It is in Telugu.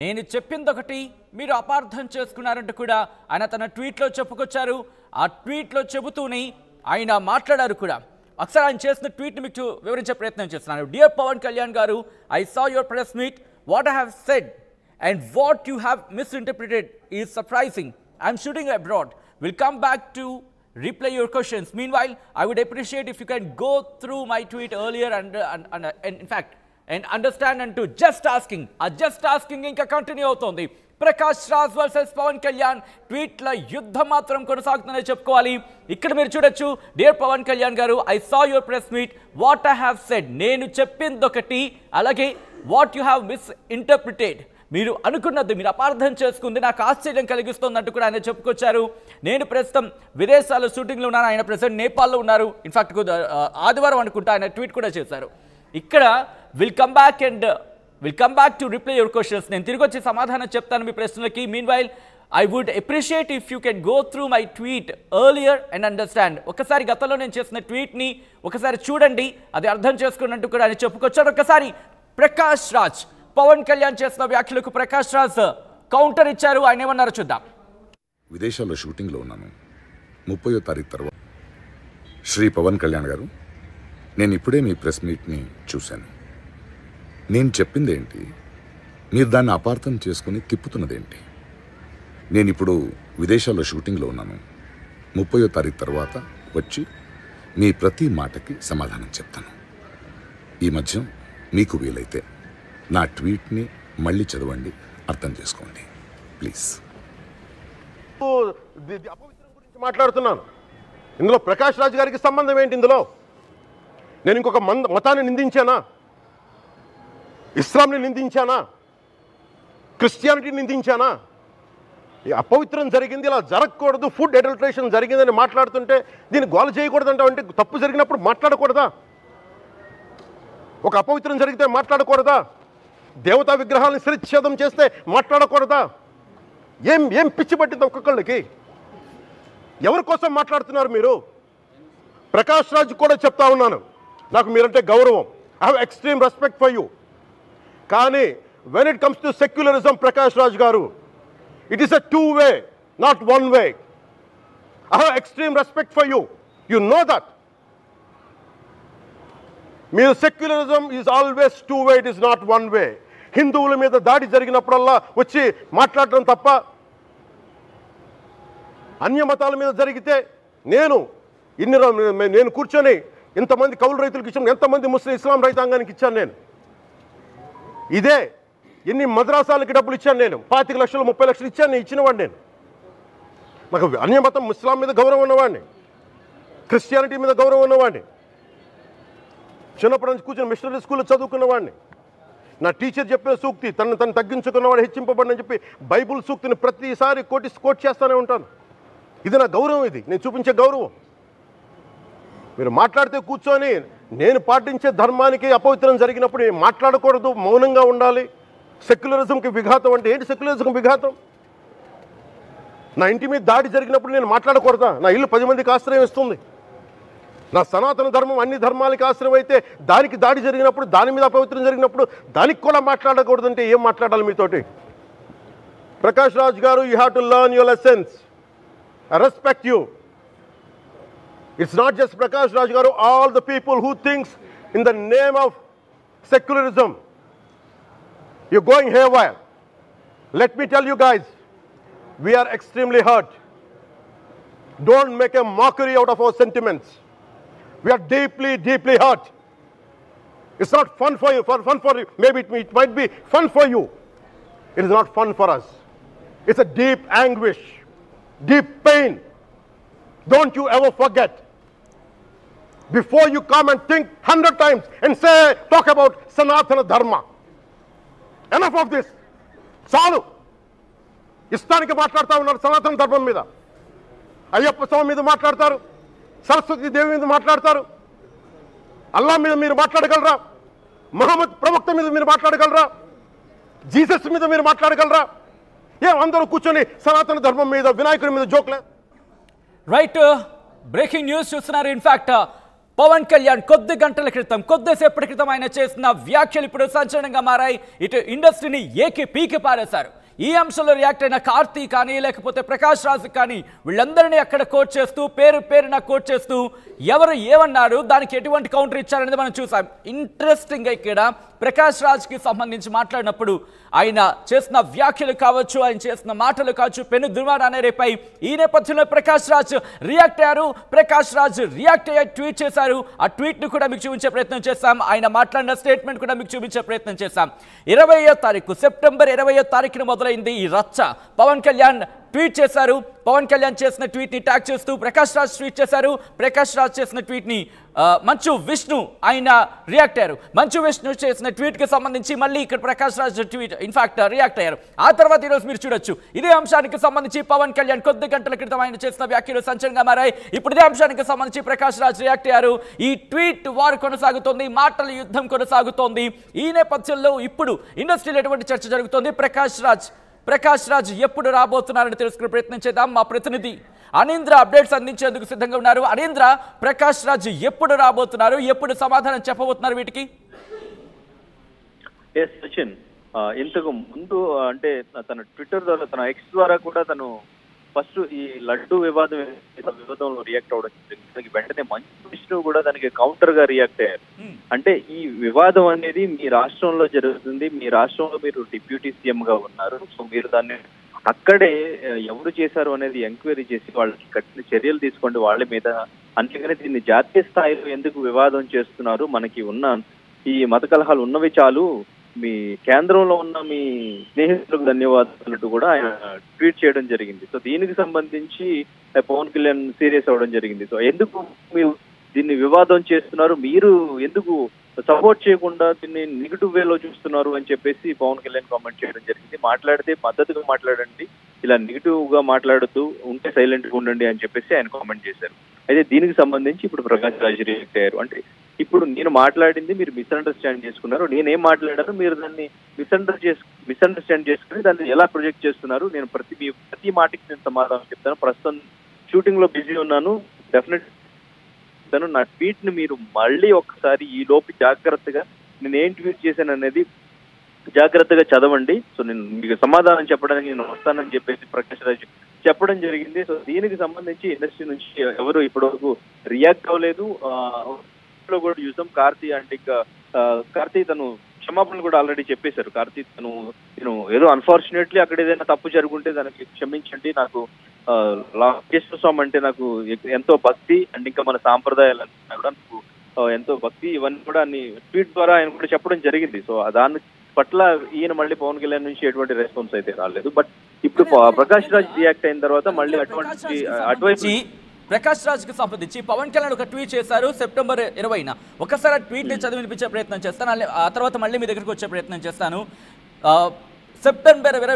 నేను చెప్పిందొకటి మీరు అపార్థం చేసుకున్నారంటూ కూడా ఆయన తన ట్వీట్లో చెప్పుకొచ్చారు. ఆ ట్వీట్లో చెబుతూనే ఆయన మాట్లాడారు కూడా. ఒకసారి ఆయన చేసిన ట్వీట్ని మీకు వివరించే ప్రయత్నం చేస్తున్నాను. డియర్ పవన్ కళ్యాణ్ గారు, I saw your press meet. What I have said and what you have misinterpreted is surprising. I'm shooting abroad. We'll come back to replay your questions. Meanwhile, I would appreciate if you can go through my tweet earlier and in fact and understand and to just asking ఇంకా కంటిన్యూ అవుతోంది. ప్రకాష్ రాజ్ వర్సెస్ పవన్ కళ్యాణ్ ట్వీట్ల యుద్ధం మాత్రం కొనసాగుతుందని చెప్పుకోవాలి. ఇక్కడ మీరు చూడొచ్చు, డియర్ పవన్ కళ్యాణ్ గారు, I saw your press meet. What I have said, నేను చెప్పిందొకటి, అలాగే వాట్ యు హ్యావ్ మిస్ఇంటర్ప్రిటెడ్, మీరు అనుకున్నది మీరు అపార్థం చేసుకుంది నాకు ఆశ్చర్యం కలిగిస్తుందంటూ కూడా ఆయన చెప్పుకొచ్చారు. నేను ప్రస్తుతం విదేశాల్లో షూటింగ్లో ఉన్నాను, ఆయన ప్రస్తుతం నేపాల్లో ఉన్నారు. ఇన్ఫాక్ట్ ఆదివారం అనుకుంటా ఆయన ట్వీట్ కూడా చేశారు. ఇక్కడ will come back to reply your questions. నేను తిరిగి వచ్చి సమాధానం చెప్తాను మీ ప్రశ్నలకి. Meanwhile I would appreciate if you can go through my tweet earlier and understand. ఒకసారి గతంలో నేను చేసిన ట్వీట్ని ఒకసారి చూడండి, అది అర్థం చేసుకున్నట్టు కూడా ఆయన చెప్పుకొచ్చారు. ఒకసారి ప్రకాష్ రాజ్, పవన్ కళ్యాణ్ చేసిన వ్యాఖ్యలకు ప్రకాష్ రాజ్ కౌంటర్ ఇచ్చారు. ఆయన ఏమన్నారో చూద్దాం. విదేశాల్లో షూటింగ్లో ఉన్నాను. 30వ తారీఖు తర్వాత శ్రీ పవన్ కళ్యాణ్ గారు, నేను ఇప్పుడే మీ ప్రెస్ మీట్ని చూశాను. నేను చెప్పింది ఏంటి, మీరు దాన్ని అపార్థం చేసుకుని తిప్పుతున్నదేంటి? నేను ఇప్పుడు విదేశాల్లో షూటింగ్లో ఉన్నాను. 30వ తారీఖు తర్వాత వచ్చి మీ ప్రతి మాటకి సమాధానం చెప్తాను. ఈ మధ్య మీకు వీలైతే నా ట్వీట్ని మళ్ళీ చదవండి, అర్థం చేసుకోండి ప్లీజ్. అపవిత్రం గురించి మాట్లాడుతున్నాను. ఇందులో ప్రకాష్ రాజ్ గారికి సంబంధం ఏంటి? ఇందులో నేను ఇంకొక మతాన్ని నిందించానా? ఇస్లాంని నిందించానా? క్రిస్టియానిటీని నిందించానా? ఈ అపవిత్రం జరిగింది, ఇలా జరగకూడదు, ఫుడ్ అడల్టరేషన్ జరిగిందని మాట్లాడుతుంటే దీన్ని గోల చేయకూడదంటే, అంటే తప్పు జరిగినప్పుడు మాట్లాడకూడదా? ఒక అపవిత్రం జరిగితే మాట్లాడకూడదా? దేవతా విగ్రహాలను శిరచ్ఛేదం చేస్తే మాట్లాడకూడదా? ఏం పిచ్చి పట్టింది ఒక్కొక్కళ్ళకి? ఎవరి కోసం మాట్లాడుతున్నారు మీరు? ప్రకాష్ రాజ్ కూడా చెప్తా ఉన్నాను, నాకు మీరంటే గౌరవం. I have extreme respect for you. కానీ when it comes to secularism, Prakash Raj garu, it is a 2-way, not 1-way. I have extreme respect for you. You know that. మీరు secularism is always 2-way, it is not 1-way. హిందువుల మీద దాడి జరిగినప్పుడల్లా వచ్చి మాట్లాడటం తప్ప, అన్య మతాల మీద జరిగితే నేను కూర్చొని ఇంతమంది కౌలు రైతులకు ఇచ్చాను, ఎంతమంది ముస్లిం ఇస్లాం రైతాంగానికి ఇచ్చాను నేను. ఇదే ఎన్ని మద్రాసాలకి డబ్బులు ఇచ్చాను నేను, 25 లక్షలు 30 లక్షలు ఇచ్చాను, నేను ఇచ్చినవాడిని. నేను నాకు అన్య మతం ఇస్లాం మీద గౌరవం ఉన్నవాడిని, క్రిస్టియానిటీ మీద గౌరవం ఉన్నవాడిని. చిన్నప్పటి నుంచి కూర్చొని మిషనరీ స్కూల్లో చదువుకున్నవాడిని. నా టీచర్ చెప్పిన సూక్తి, తను తగ్గించుకున్నవాడు హెచ్చింపబడినని చెప్పి బైబుల్ సూక్తిని ప్రతిసారి కోట్ చేస్తూనే ఉంటాను. ఇది నా గౌరవం, ఇది నేను చూపించే గౌరవం. మీరు మాట్లాడితే కూర్చొని నేను పాటించే ధర్మానికి అపవిత్రం జరిగినప్పుడు మాట్లాడకూడదు, మౌనంగా ఉండాలి. సెక్యులరిజంకి విఘాతం అంటే ఏంటి? సెక్యులరిజంకి విఘాతం నా ఇంటి మీద దాడి జరిగినప్పుడు నేను మాట్లాడకూడదా? నా ఇల్లు 10 మందికి ఆశ్రయం ఇస్తుంది. నా సనాతన ధర్మం అన్ని ధర్మాలకి ఆశ్రయం అయితే దానికి దాడి జరిగినప్పుడు, దాని మీద అపవిత్రం జరిగినప్పుడు దానికి కూడా మాట్లాడకూడదంటే ఏం మాట్లాడాలి మీతోటి? Prakash Raj garu, you have to learn your lessons. I respect you. It's not just Prakash Raj garu, all the people who thinks in the name of secularism you going haywire. Let me tell you guys, we are extremely hurt. Don't make a mockery out of our sentiments. We are deeply, deeply hurt. It's not fun for you. Maybe it might be fun for you. It is not fun for us. It's a deep anguish, deep pain. Don't you ever forget. Before you come and think 100 times and talk about Sanatana Dharma. Enough of this. చాలు. ఇష్టానికి మాట్లాడుతూ ఉన్నారు సనాతన ధర్మం మీద. అయ్యప్ప స్వామి మీద మాట్లాడతారు, సరస్వతి దేవి మీద మాట్లాడతారు. అల్లా మీద మీరు మాట్లాడగలరా? మహమ్మద్ ప్రవక్త మీద మీరు మాట్లాడగలరా? జీసస్ మీద మీరు మాట్లాడగలరా? అందరూ కూర్చొని సనాతన ధర్మం మీద, వినాయకుడి మీద జోక్లే. రైట్, బ్రేకింగ్ న్యూస్ చూస్తున్నారు. ఇన్ఫాక్ట్ పవన్ కళ్యాణ్ కొద్ది గంటల క్రితం కొద్దిసేపటి క్రితం ఆయన చేసిన వ్యాఖ్యలు ఇప్పుడు సంచలనంగా మారాయి. ఇటు ఇండస్ట్రీని పీకి పారేశారు. ఈ అంశంలో రియాక్ట్ అయిన కార్తీ కానీ లేకపోతే ప్రకాష్ రాజ్ కానీ వీళ్ళందరినీ అక్కడ కోట్ చేస్తూ పేరున కోట్ చేస్తూ ఎవరు ఏమన్నారు, దానికి ఎటువంటి కౌంటర్ ఇచ్చారనేది మనం చూసాం. ఇంట్రెస్టింగ్గా ఇక్కడ ప్రకాష్ రాజ్కి సంబంధించి మాట్లాడినప్పుడు ఆయన చేసిన వ్యాఖ్యలు కావచ్చు, ఆయన చేసిన మాటలు కావచ్చు, పెను దుర్మార్గం అనే రేపై ఈ నేపథ్యంలో ప్రకాష్ రాజ్ రియాక్ట్ అయ్యారు. ప్రకాష్ రాజ్ రియాక్ట్ అయ్యి ట్వీట్ చేశారు. ఆ ట్వీట్ను కూడా మీకు చూపించే ప్రయత్నం చేశాం. ఆయన మాట్లాడిన స్టేట్మెంట్ కూడా మీకు చూపించే ప్రయత్నం చేశాం. 20వ తారీఖు సెప్టెంబర్ 20వ తారీఖున మొదలైంది ఈ రచ్చ. పవన్ కళ్యాణ్ ట్వీట్ చేశారు. పవన్ కళ్యాణ్ చేసిన ట్వీట్ని ట్యాగ్ చేస్తూ ప్రకాష్ రాజ్ ట్వీట్ చేశారు. ప్రకాష్ రాజ్ చేసిన ట్వీట్ని మంచు విష్ణు ఆయన రియాక్ట్ అయ్యారు. మంచు విష్ణు చేసిన ట్వీట్కి సంబంధించి మళ్ళీ ఇక్కడ Prakash Raj tweet in fact react అయ్యారు. ఆ తర్వాత ఈరోజు మీరు చూడొచ్చు ఇదే అంశానికి సంబంధించి పవన్ కళ్యాణ్ కొద్ది గంటల క్రితం ఆయన చేసిన వ్యాఖ్యలు సంచలనంగా మారాయి. ఇప్పుడు ఇదే అంశానికి సంబంధించి ప్రకాష్ రాజ్ రియాక్ట్ అయ్యారు. ఈ ట్వీట్ వార్ కొనసాగుతోంది, మాటల యుద్ధం కొనసాగుతోంది. ఈ నేపథ్యంలో ఇప్పుడు ఇండస్ట్రీలో ఎటువంటి చర్చ జరుగుతోంది, ప్రకాష్ రాజ్ ఎప్పుడు రాబోతున్నారని తెలుసుకునే ప్రయత్నం చేద్దాం. మా ప్రతినిధి అనీంద్ర అప్డేట్స్ అందించేందుకు సిద్ధంగా ఉన్నారు. అనీంద్ర, ప్రకాష్ రాజ్ ఎప్పుడు రాబోతున్నారు, ఎప్పుడు సమాధానం చెప్పబోతున్నారు వీటికి? సచిన్, ఇంతకు ముందు అంటే తన ట్విట్టర్ ద్వారా, తన ఎక్స్ ద్వారా కూడా తను ఫస్ట్ ఈ లడ్డు వివాదంలో రియాక్ట్ అవడం జరిగింది. వెంటనే మంచు విష్ణు కూడా దానికి కౌంటర్ గా రియాక్ట్ అయ్యారు. అంటే ఈ వివాదం అనేది మీ రాష్ట్రంలో జరుగుతుంది, మీ రాష్ట్రంలో మీరు డిప్యూటీ సీఎం గా ఉన్నారు, సో మీరు దాన్ని అక్కడే ఎవరు చేశారు అనేది ఎంక్వైరీ చేసి వాళ్ళకి కఠిన చర్యలు తీసుకోండి వాళ్ళ మీద. అంతేగాని దీన్ని జాతీయ స్థాయిలో ఎందుకు వివాదం చేస్తున్నారు, మనకి ఉన్న ఈ మత కలహాలు ఉన్నవి చాలు, మీ కేంద్రంలో ఉన్న మీ స్నేహితులకు ధన్యవాదాలు కూడా ఆయన ట్వీట్ చేయడం జరిగింది. సో దీనికి సంబంధించి పవన్ కళ్యాణ్ సీరియస్ అవ్వడం జరిగింది. సో ఎందుకు మీరు దీన్ని వివాదం చేస్తున్నారు, మీరు ఎందుకు సపోర్ట్ చేయకుండా దీన్ని నెగిటివ్ వేలో చూస్తున్నారు అని చెప్పేసి పవన్ కళ్యాణ్ కామెంట్ చేయడం జరిగింది. మాట్లాడితే మద్దతుగా మాట్లాడండి, ఇలా నెగిటివ్ గా మాట్లాడుతూ ఉంటే సైలెంట్ గా ఉండండి అని చెప్పేసి ఆయన కామెంట్ చేశారు. అయితే దీనికి సంబంధించి ఇప్పుడు ప్రకాష్ రాజ్ రియాక్ట్ అయ్యారు. అంటే ఇప్పుడు నేను మాట్లాడింది మీరు మిస్అండర్స్టాండ్ చేసుకున్నారు, నేనేం మాట్లాడాను మీరు దాన్ని మిస్అండర్స్టాండ్ చేసుకుని దాన్ని ఎలా ప్రొజెక్ట్ చేస్తున్నారు, నేను ప్రతి మాటకి నేను సమాధానం చెప్తాను. ప్రస్తుతం షూటింగ్ లో బిజీ ఉన్నాను, డెఫినెట్ నా ట్వీట్ ని మీరు మళ్ళీ ఒకసారి ఈ లోపు జాగ్రత్తగా నేను ఏం ట్వీట్ చేశాను అనేది జాగ్రత్తగా చదవండి, సో నేను మీకు సమాధానం చెప్పడానికి నేను వస్తానని చెప్పేసి ప్రకాష్ రాజ్ చెప్పడం జరిగింది. సో దీనికి సంబంధించి ఇండస్ట్రీ నుంచి ఎవరు ఇప్పటివరకు రియాక్ట్ అవ్వలేదు. లో కూడా చూసాం కార్తీ తను క్షమాపణ కూడా ఆల్రెడీ చెప్పేశారు. కార్తీ నేను ఏదో అన్ఫార్చునేట్లీ అక్కడ ఏదైనా తప్పు జరుగుంటే దానికి క్షమించండి, నాకు వెంకటేశ్వర స్వామి అంటే నాకు ఎంతో భక్తి అండ్ ఇంకా మన సాంప్రదాయాలు కూడా నాకు ఎంతో భక్తి, ఇవన్నీ కూడా అన్ని ట్వీట్ ద్వారా ఆయన కూడా చెప్పడం జరిగింది. సో దాని పట్ల ఈయన మళ్ళీ పవన్ కళ్యాణ్ నుంచి ఎటువంటి రెస్పాన్స్ అయితే రాలేదు. బట్ ఇప్పుడు ప్రకాష్ రాజ్ రియాక్ట్ అయిన తర్వాత మళ్ళీ అటువంటి ప్రకాష్ రాజ్ కి సంబంధించి పవన్ కళ్యాణ్ ఒక ట్వీట్ చేశారు సెప్టెంబర్ 20న. ఒకసారి ఆ ట్వీట్ ని చదివి వినిపించే ప్రయత్నం చేస్తాను, ఆ తర్వాత మళ్ళీ మీ దగ్గరికి వచ్చే ప్రయత్నం చేస్తాను. సెప్టెంబర్ 20